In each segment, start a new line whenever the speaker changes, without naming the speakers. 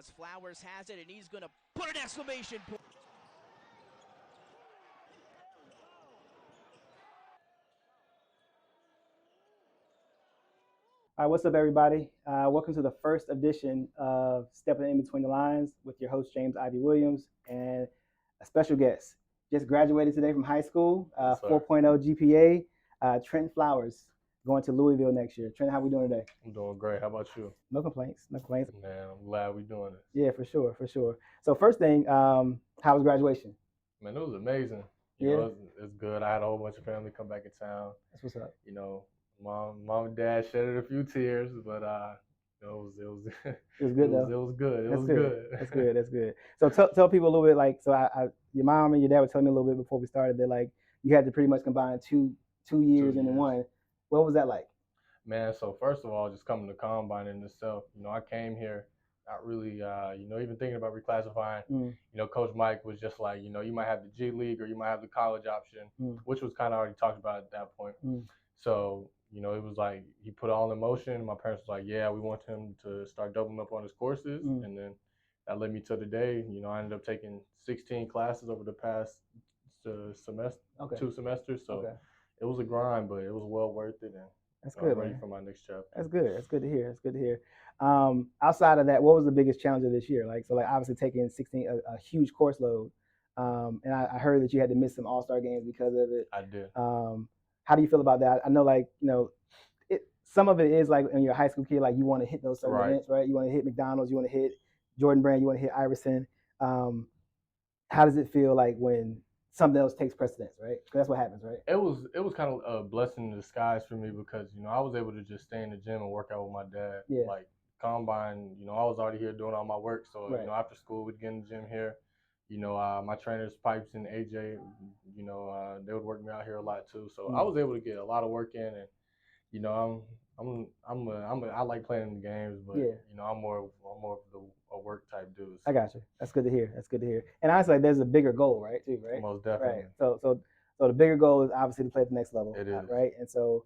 As Flowers has it, and he's going to put an exclamation point.
All right, what's up, everybody? Welcome to the first edition of Stepping in Between the Lines with your host, James Ivy Williams, and a special guest. Just graduated today from high school, 4.0 GPA, Trentyn Flowers, going to Louisville next year. Trent, how we doing today?
I'm doing great. How about you?
No complaints, no complaints.
Man, I'm glad we're doing this.
Yeah, for sure, for sure. So first thing, how was graduation?
Man, it was amazing.
Yeah.
It's good. I had a whole bunch of family come back in town.
That's what's up.
You know, mom and dad shedded a few tears, but it was
It was good though.
It was good. It
That's
was
good.
good.
That's good. That's good. So tell people a little bit, like, so your mom and your dad were telling me a little bit before we started that, like, you had to pretty much combine two years into one. What was that like?
Man, so first of all, just coming to Combine in itself, I came here not really, even thinking about reclassifying. Coach Mike was just like, you might have the G League or you might have the college option, which was kind of already talked about at that point. So, it was like he put it all in motion. My parents was like, yeah, we want him to start doubling up on his courses. And then that led me to the day. I ended up taking 16 classes over the past semester, 2 semesters. So it was a grind, but it was well worth it. And
that's good,
ready
man.
for my next chapter.
That's good. That's good to hear. That's good to hear. Outside of that, what was the biggest challenge of this year? Like, so, like, obviously taking 16, a huge course load. And I heard that you had to miss some All-Star games because of it.
I did.
How do you feel about that? I know, like, some of it is like when you're a high school kid, like you want to hit those certain events, right? You want to hit McDonald's, you want to hit Jordan Brand, you want to hit Iverson. How does it feel like when something else takes precedence, right? Because that's what happens, right?
It was kind of a blessing in disguise for me because, I was able to just stay in the gym and work out with my dad.
Yeah.
Like Combine, I was already here doing all my work. So, after school, we'd get in the gym here. My trainers, Pipes and AJ, they would work me out here a lot too. So I was able to get a lot of work in, and I like playing the games, but I'm more of a work type dude. So.
I got you. That's good to hear. That's good to hear. And honestly, like, there's a bigger goal, right? Too, right?
Most definitely.
Right. So the bigger goal is obviously to play at the next level.
It is.
Right. And so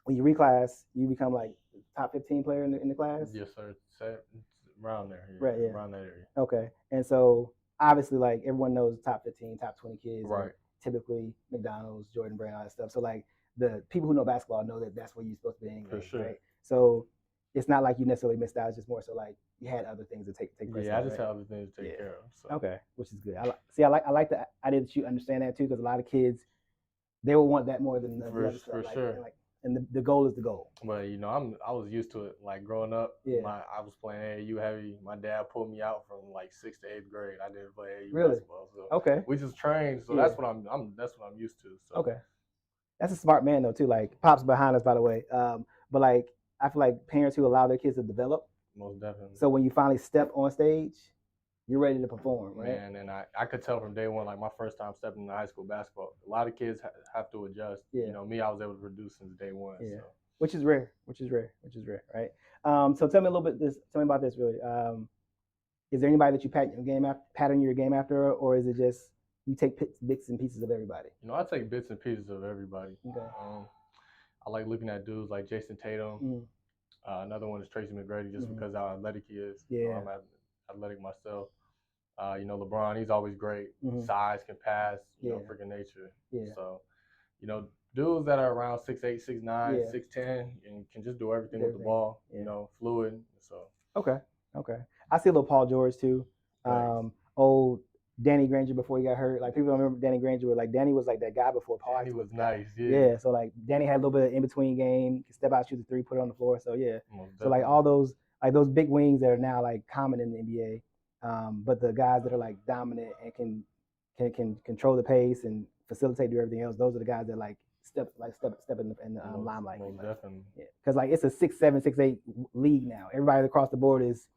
when you reclass, you become like top 15 player in the class.
Yes, sir. Around there.
Yeah. Right. Yeah.
Around that area.
Okay. And so obviously, like, everyone knows top 15, top 20 kids.
Right.
Typically McDonald's, Jordan Brand, all that stuff. So, like, the people who know basketball know that that's where you're supposed to be in.
For sure. Right?
So it's not like you necessarily missed out. It's just more so like you had other things to take place.
Yeah, I just had other things to take care of. So.
Okay, which is good. I like that. I did you understand that too, because a lot of kids, they will want that more than the other stuff.
For sure.
And the goal is the goal.
But I was used to it. Like growing up, I was playing AAU heavy. My dad pulled me out from like 6th to 8th grade. I didn't play AAU basketball. So we just trained. So that's what I'm used to. So.
Okay. That's a smart man though too. Like, Pop's behind us, by the way. But like, I feel like parents who allow their kids to develop.
Most definitely.
So when you finally step on stage, you're ready to perform, right?
Man, and I could tell from day one, like my first time stepping into high school basketball, a lot of kids have to adjust.
Yeah.
Me, I was able to produce since day one.
Yeah.
So.
Which is rare, right? So tell me a little bit. Tell me about this, really. Is there anybody that you pattern your game after, or is it just you take bits and pieces of everybody?
I take bits and pieces of everybody.
Okay.
I like looking at dudes like Jason Tatum. Another one is Tracy McGrady, just because how athletic he is.
Yeah.
I'm athletic myself. LeBron, he's always great. Size, can pass, freaking nature.
Yeah.
So, dudes that are around 6'8", 6'9", 6'10", and can just do everything with the ball, fluid. So.
Okay. I see a little Paul George too. Old Danny Granger before he got hurt. Like, people don't remember Danny Granger, but like Danny was like that guy before Paul.
He was nice,
yeah. So like Danny had a little bit of in between game, could step out, shoot the three, put it on the floor. So yeah. So like all those big wings that are now like common in the NBA, but the guys that are like dominant and can control the pace and facilitate, do everything else. Those are the guys that like step in the limelight.
Most definitely.
Yeah. Because like it's a 6'7", 6'8" league now. Everybody across the board is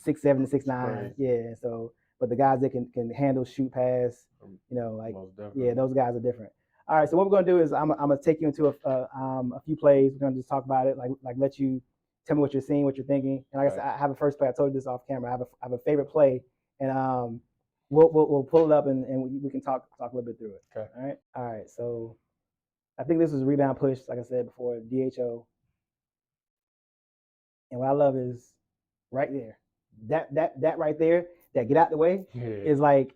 6'7", 6'9". Yeah. So. But the guys that can handle, shoot, pass, those guys are different. All right, so what we're gonna do is I'm gonna take you into a few plays. We're gonna just talk about it, like let you tell me what you're seeing, what you're thinking. And like I said, I have a first play. I told you this off camera. I have a favorite play, and we'll pull it up and we can talk a little bit through it.
Okay.
All right. So I think this was a rebound push, like I said before, DHO. And what I love is right there. that right there, that get out the way, is like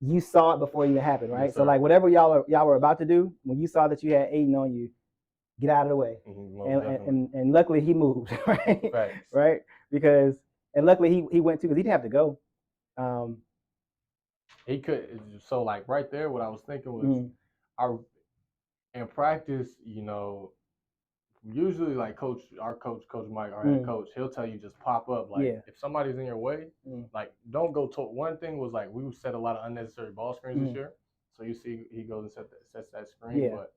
you saw it before it even happened, right?
Yes,
so like whatever y'all were about to do, when you saw that you had Aiden on you, get out of the way. And luckily he moved, right? Right? Because and luckily he went too, because he didn't have to go.
He could. So like right there, what I was thinking was, in practice, usually like our coach Mike, our head coach, he'll tell you just pop up. Like if somebody's in your way, like don't go to. One thing was like we would set a lot of unnecessary ball screens this year. So you see he goes and sets that screen. But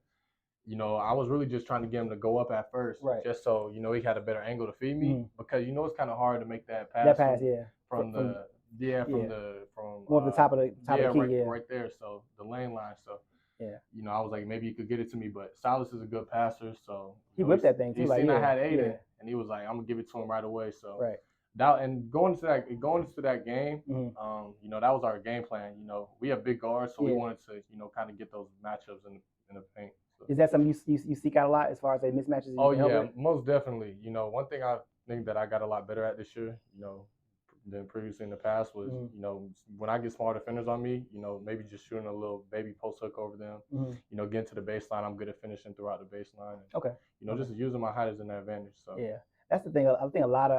I was really just trying to get him to go up at first, just so he had a better angle to feed me, because it's kind of hard to make that pass. From the top of the key, right there. So the lane line. So I was like, maybe you could get it to me, but Silas is a good passer, so
he whipped that thing too.
He seen I had Aiden, and he was like, I'm gonna give it to him right away. So going into that game, that was our game plan. We have big guards, so we wanted to kind of get those matchups in the paint. So.
Is that something you seek out a lot as far as the mismatches?
Oh yeah, most definitely. One thing I think that I got a lot better at this year, than previously in the past was, when I get small defenders on me, maybe just shooting a little baby post hook over them, getting to the baseline. I'm good at finishing throughout the baseline. And, just using my height as an advantage. So
that's the thing. I think a lot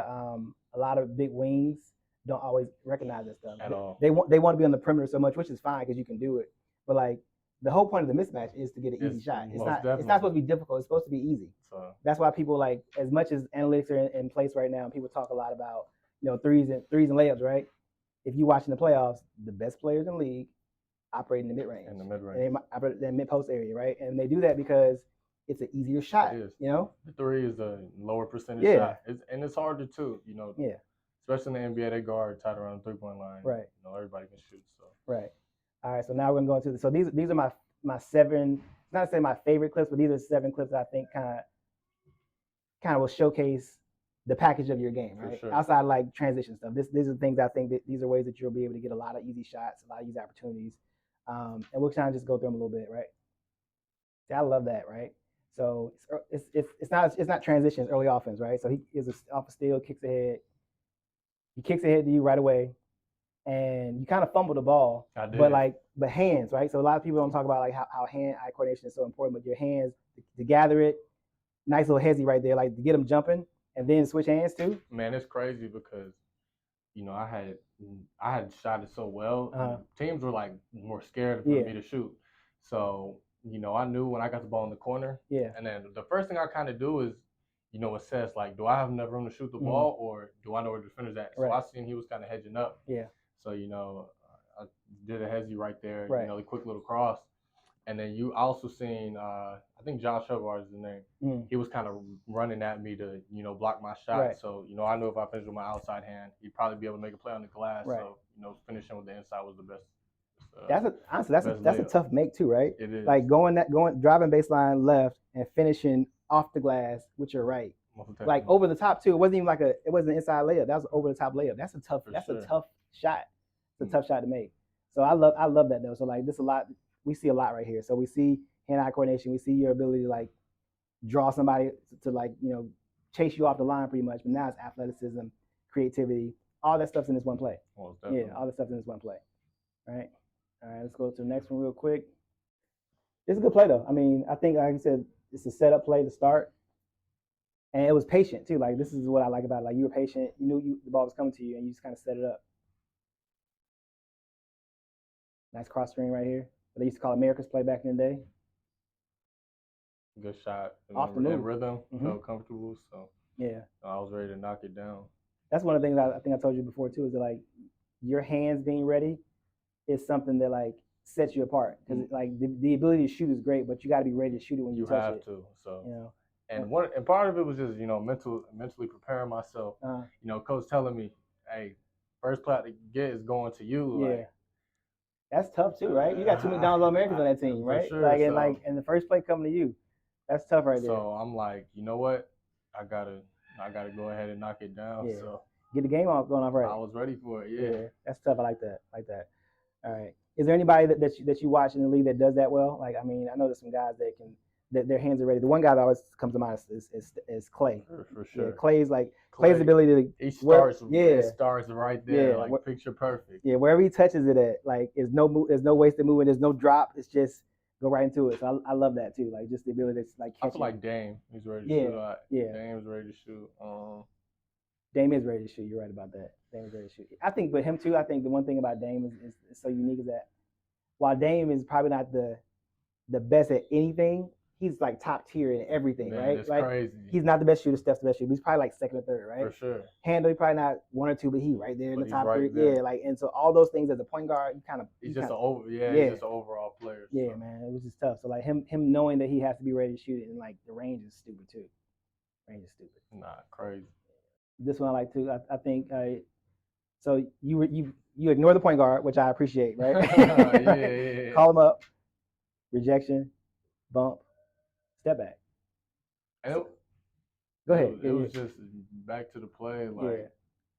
of big wings don't always recognize that stuff
at all.
They want to be on the perimeter so much, which is fine because you can do it. But like the whole point of the mismatch is to get an easy shot. It's not supposed to be difficult. It's supposed to be easy. So that's why people, like, as much as analytics are in place right now, people talk a lot about threes and layups, right? If you watching the playoffs, the best players in the league operate in the mid-range.
In the mid-range.
And they operate in the mid-post area, right? And they do that because it's an easier shot,
The three is a lower percentage shot. It's harder too, Especially in the NBA, they guard tight around the three-point line.
Right.
Everybody can shoot. So.
Right. All right, so now we're going to go into so these are my 7, not to say my favorite clips, but these are 7 clips that I think kind of will showcase the package of your game, right?
Sure.
Outside of like transition stuff. These are things I think that these are ways that you'll be able to get a lot of easy shots, a lot of easy opportunities. And we'll kind of just go through them a little bit, right? See, I love that, right? So it's not transitions, early offense, right? So he is off a steal, kicks ahead. He kicks ahead to you right away, and you kind of fumble the ball.
I did.
But hands, right? So a lot of people don't talk about like how hand-eye coordination is so important, but your hands to gather it, nice little hezzy right there, like to get them jumping. And then switch hands too?
Man, it's crazy because, I had shot it so well. Teams were like more scared for me to shoot. So, I knew when I got the ball in the corner. And then the first thing I kind of do is, assess like, do I have enough room to shoot the ball, or do I know where the defender's at? So I seen he was kind of hedging up. So, I did a hezzy right there, the quick little cross. And then you also seen, I think Josh Hubbard is the name. He was kind of running at me to, block my shot. So, I knew if I finished with my outside hand, he'd probably be able to make a play on the glass. So, finishing with the inside was the best.
Honestly, that's a tough make too, right?
It is.
Like driving baseline left and finishing off the glass with your right. Like over the top too. It wasn't even it wasn't an inside layup. That was an over the top layup. That's a tough shot. It's a tough shot to make. So I love that though. So like this a lot. We see a lot right here. So we see hand-eye coordination. We see your ability to like draw somebody to like, chase you off the line pretty much. But now it's athleticism, creativity. All that stuff's in this one play.
All
that stuff's in this one play. Right? All right, let's go to the next one real quick. It's a good play though. I mean, I think, like I said, it's a setup play to start. And it was patient too. Like this is what I like about it. Like you were patient. You knew the ball was coming to you and you just kind of set it up. Nice cross screen right here. What they used to call America's play back in the day.
Good shot.
Off the move.
In rhythm, felt comfortable. So I was ready to knock it down.
That's one of the things I think I told you before too, is that like your hands being ready is something that like sets you apart. Because like the ability to shoot is great, but you got to be ready to shoot it when you touch it.
You have to. So and part of it was just mentally preparing myself. Coach telling me, hey, first play to get is going to you. Like,
that's tough too, right? You got 2 McDonald's All-Americans on that team, right?
For sure,
and the first play coming to you. That's tough right there.
So I'm like, you know what? I gotta go ahead and knock it down.
Yeah.
So
get the game going off right.
I was ready for it. Yeah.
That's tough. I like that. All right. Is there anybody that you watch in the league that does that well? Like, I mean, I know there's some guys that can their hands are ready. The one guy that always comes to mind is Clay.
For sure.
Yeah, Clay's ability to
it starts right there,
yeah,
like picture perfect.
Yeah, wherever he touches it at, like there's no wasted movement, there's no drop. It's just go right into it. So I love that too. Like just the ability to like catch.
I feel like Dame is ready to shoot. Dame is ready to shoot.
Dame is ready to shoot. You're right about that. Dame is ready to shoot. I think, but him too. I think the one thing about Dame is so unique is that while Dame is probably not the best at anything, he's like top tier in everything, right?
That's
like
crazy.
He's not the best shooter, Steph's the best shooter. He's probably like second or third, right?
For sure.
Handle, he probably not one or two, but he right there in the top
right
3.
there.
Yeah, like and so all those things as a point guard,
he's just an overall player.
Yeah,
so.
man, it was just tough. So like him knowing that he has to be ready to shoot it, and like the range is stupid too. Range is stupid.
Nah, crazy.
This one I like too. I think. So you ignore the point guard, which I appreciate, right?
yeah.
Call him up, rejection, bump, step back.
Go
ahead.
It was just back to the play. Like,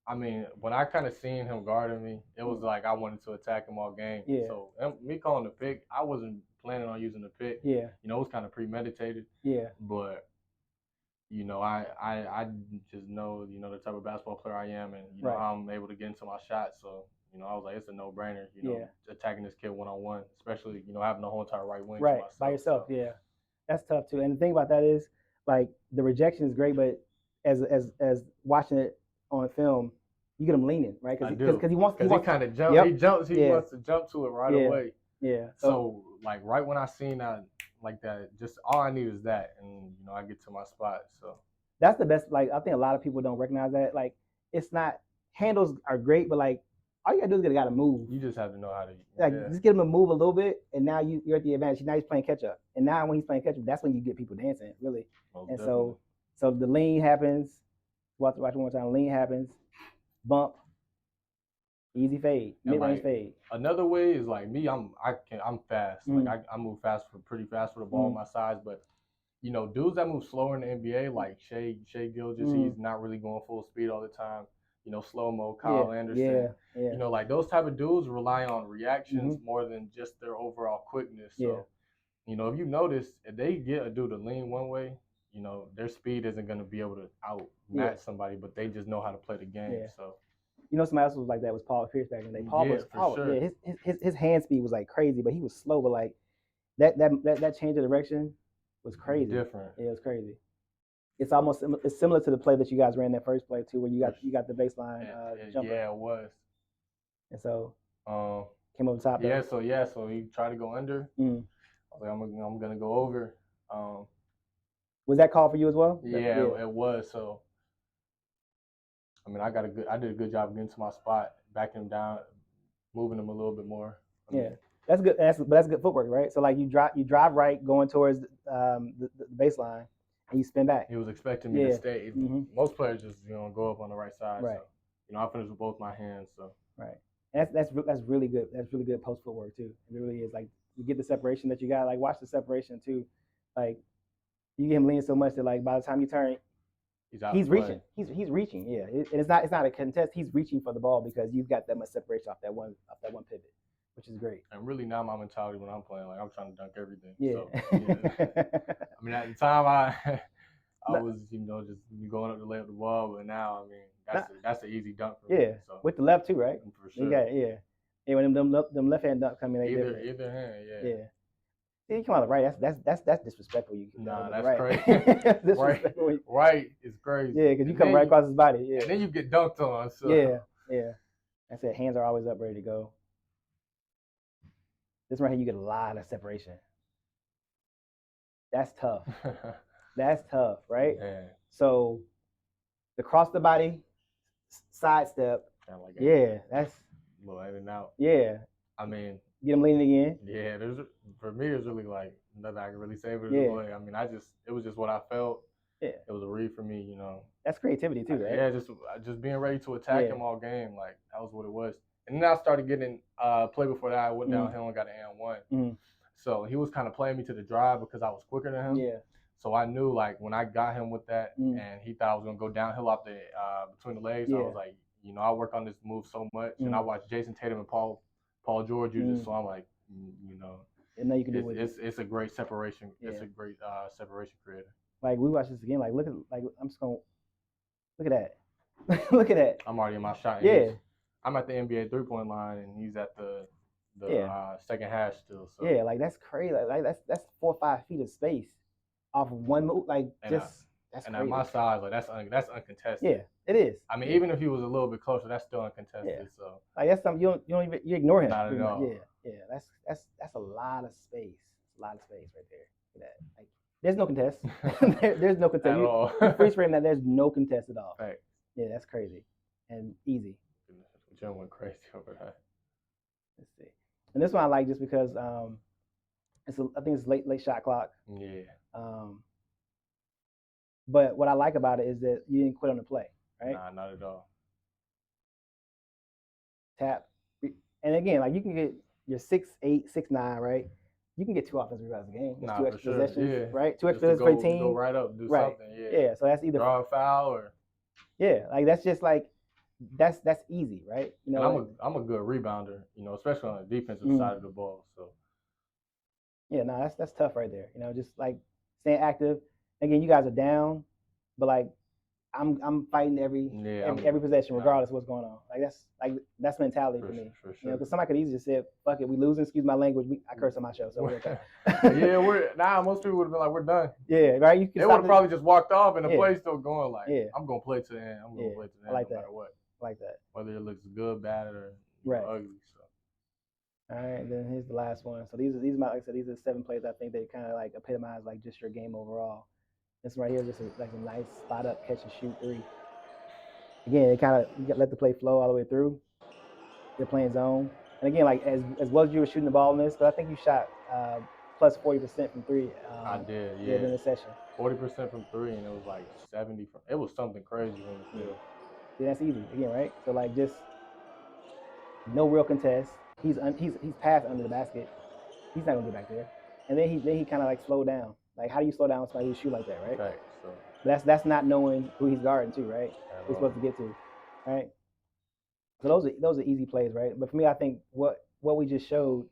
I mean, when I kind of seen him guarding me, it was like I wanted to attack him all game.
Yeah.
So me calling the pick, I wasn't planning on using the pick.
Yeah.
You know, it was kind of premeditated.
Yeah.
But you know, I just know, you know, the type of basketball player I am, and you know how I'm able to get into my shot. So, you know, I was like, it's a no-brainer, you know, attacking this kid one-on-one, especially, you know, having the whole entire right wing to myself.
By yourself, so. That's tough too. And the thing about that is, like, the rejection is great, but as watching it on film, you get him leaning, right? Because he wants
to kind of jump. He jumps. He wants to jump to it right away.
Yeah.
So like right when I seen that like that, just all I need is that, and you know I get to my spot. So
that's the best. Like I think a lot of people don't recognize that. Like it's not handles are great, but like all you gotta do is gotta move.
You just have to know how to
just get him to move a little bit, and now you're at the advantage. Now he's playing catch up, and now when he's playing catch up, that's when you get people dancing, really. And so the lean happens. Watch one more time. Lean happens. Bump. Easy fade. Mid-range fade.
Another way is like me. I'm fast. Like I move pretty fast for the ball my size. But you know, dudes that move slower in the NBA, like Shai Gilgeous, he's not really going full speed all the time. You know, slow mo, Kyle Anderson. You know, like those type of dudes rely on reactions more than just their overall quickness. So, you know, if you notice, if they get a dude to lean one way, you know, their speed isn't going to be able to outmatch somebody, but they just know how to play the game. So.
You know, somebody else was like that was Paul Pierce back in the day. Paul was
sure.
His hand speed was like crazy, but he was slow. But like that change of direction was crazy.
Different.
Yeah, it was crazy. It's similar to the play that you guys ran that first play too, where you got the baseline jumper.
Yeah, it was.
And so came over top.
So he tried to go under. I was like, I'm gonna go over.
Was that call for you as well?
Yeah, it was. So. I mean, I did a good job getting to my spot, backing him down, moving him a little bit more.
That's good. That's good footwork, right? So like you drive right, going towards the baseline, and you spin back.
He was expecting me to stay. Most players just go up on the right side.
Right.
So, I finished with both my hands. So.
Right. And that's really good. That's really good post footwork too. It really is. Like you get the separation that you got. Like watch the separation too. Like you get him leaning so much that like by the time you turn. He's reaching. He's reaching. Yeah, it's not a contest. He's reaching for the ball because you've got that much separation off that one pivot, which is great.
And really now my mentality when I'm playing, like I'm trying to dunk everything.
Yeah.
So, I mean, at the time I was just going up to lay up the ball, but now I mean that's an easy dunk for me.
Yeah. So. With the left too, right?
For sure.
Yeah. When them left hand dunks come in,
either hand. Yeah.
See, you come on the right. That's disrespectful.
Nah, that's
right.
crazy. Right is crazy.
Yeah, because you come right across his body. Yeah.
And then you get dunked on. So.
Yeah. I said hands are always up, ready to go. This right here, you get a lot of separation. That's tough. That's tough, right?
Yeah.
So, the cross the body, sidestep. That's
a little in and out.
Yeah.
I mean.
Get him leaning again.
Yeah, for me, there's really like nothing I can really say for the play. I mean, it was just what I felt.
Yeah.
It was a read for me,
That's creativity too, right?
Yeah, just being ready to attack him all game. Like that was what it was. And then I started getting play before that. I went downhill and got an and one. So he was kind of playing me to the drive because I was quicker than him.
Yeah.
So I knew like when I got him with that, and he thought I was gonna go downhill off the between the legs. I was like, I work on this move so much, and I watched Jason Tatum and Paul George use it, so I'm like,
and then you can do with it.
It's a great separation.
Yeah.
It's a great separation creator.
Like we watch this again. Like look at I'm just gonna look at that. Look at that.
I'm already in my shot.
Yeah.
I'm at the NBA 3-point line, and he's at the second hash still. So.
Yeah, like that's crazy. Like that's 4 or 5 feet of space off of one move. Like that's
and
crazy.
at my size, like that's uncontested.
Yeah, it is.
I mean, even if he was a little bit closer, that's still uncontested.
Yeah.
So
like that's something you ignore him.
Not at all.
Yeah. That's a lot of space. It's a lot of space right there. For that. Like there's no contest. there's no contest
at all.
You freeze frame that. There's no contest at all.
Right.
Yeah, that's crazy and easy.
Jim went crazy over that.
Let's see. And this one I like just because I think it's late shot clock.
Yeah.
But what I like about it is that you didn't quit on the play, right?
Nah, not at all.
Tap. And again, like you can get your 6'8", 6'9", right? You can get 2 offensive rebounds a game. That's 2 extra possessions, right? 2 extra possessions per team.
Go right up, do something.
Yeah, so that's either
draw a foul or.
Yeah, like that's just like that's easy, right? You know,
and I'm a good rebounder, especially on the defensive side of the ball. So.
Yeah, no, that's tough right there. Just like staying active. Again, you guys are down, but like I'm fighting every possession regardless of what's going on. Like that's mentality for me.
For sure.
Because somebody could easily just say, "Fuck it, we losing." Excuse my language. I curse on my show, so
yeah, most people would have been like, "We're done."
Yeah, right.
They would have probably just walked off, and the play's still going. Like, I'm gonna play to the end. I'm gonna play to the end,
like
no matter what.
Like that.
Whether it looks good, bad, or ugly. So.
All right, then here's the last one. So these like I said, these are 7 plays I think they kind of like epitomize like just your game overall. This one right here is just like a nice spot up catch and shoot 3. Again, it kind of let the play flow all the way through. You're playing zone, and again, like as well as you were shooting the ball in this, but I think you shot plus 40% from 3.
I did, yeah.
During the session.
40% from 3, and it was like 70 from. It was something crazy on the field.
Yeah, that's easy again, right? So like just no real contest. He's passed under the basket. He's not gonna get back there. And then he kind of like slowed down. Like how do you slow down somebody who shoot like that, right?
Right. So
that's not knowing who he's guarding too, right? Who he's supposed to get to, right? So those are easy plays, right? But for me, I think what we just showed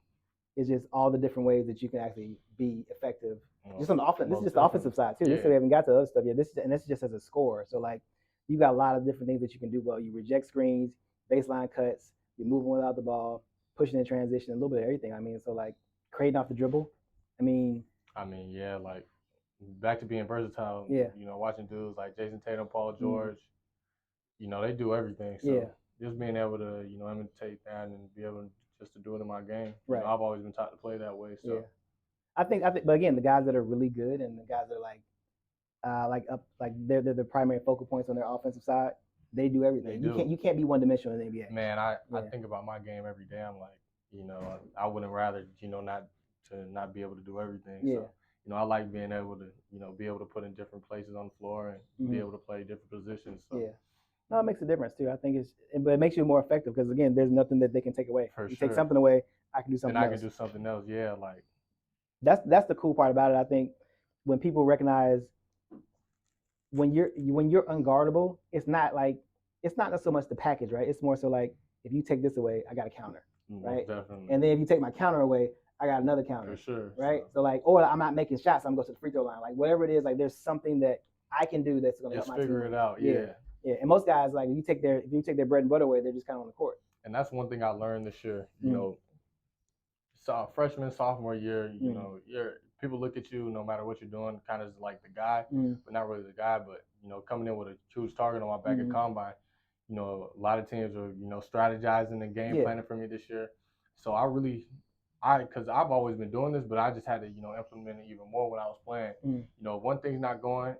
is just all the different ways that you can actually be effective. Just on the offense. This is just the offensive side too. This we haven't got to other stuff yet. This is just as a scorer. So like you got a lot of different things that you can do well. You reject screens, baseline cuts, you're moving without the ball, pushing in transition, a little bit of everything. I mean, so like creating off the dribble. I mean,
yeah, like back to being versatile.
Yeah.
Watching dudes like Jason Tatum, Paul George, they do everything. So just being able to, imitate that and be able to do it in my game.
Right.
I've always been taught to play that way. So
I think, but again, the guys that are really good and the guys that are they're the primary focal points on their offensive side. They do everything. You can't be one dimensional in the NBA.
Man, I think about my game every day. I'm like, I wouldn't rather, not be able to do everything.
Yeah.
So, I like being able to, be able to put in different places on the floor and be able to play different positions. So.
Yeah. No, it makes a difference too. I think but it makes you more effective because again, there's nothing that they can take away.
For
you
sure.
Take something away, I can do something else.
And I can do something else. Yeah, like.
That's the cool part about it. I think when people recognize when you're unguardable, it's not so much the package, right? It's more so like if you take this away, I got a counter, right?
Definitely.
And then if you take my counter away, I got another counter.
For sure.
Right? So like, or I'm not making shots, I'm going to the free throw line. Like whatever it is, like there's something that I can do that's going to help my team.
Just figure it out. Yeah.
Yeah. And most guys, like if you take their bread and butter away, they're just kind of on the court.
And that's one thing I learned this year. Freshman, sophomore year, people look at you no matter what you're doing, kind of like the guy, but not really the guy. But coming in with a huge target on my back at combine, a lot of teams are strategizing and game planning for me this year. So because I've always been doing this, but I just had to implement it even more when I was playing. One thing's not going,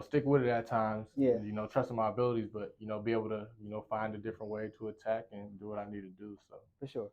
stick with it at times.
Yeah.
Trusting my abilities, but be able to find a different way to attack and do what I need to do. So
for sure.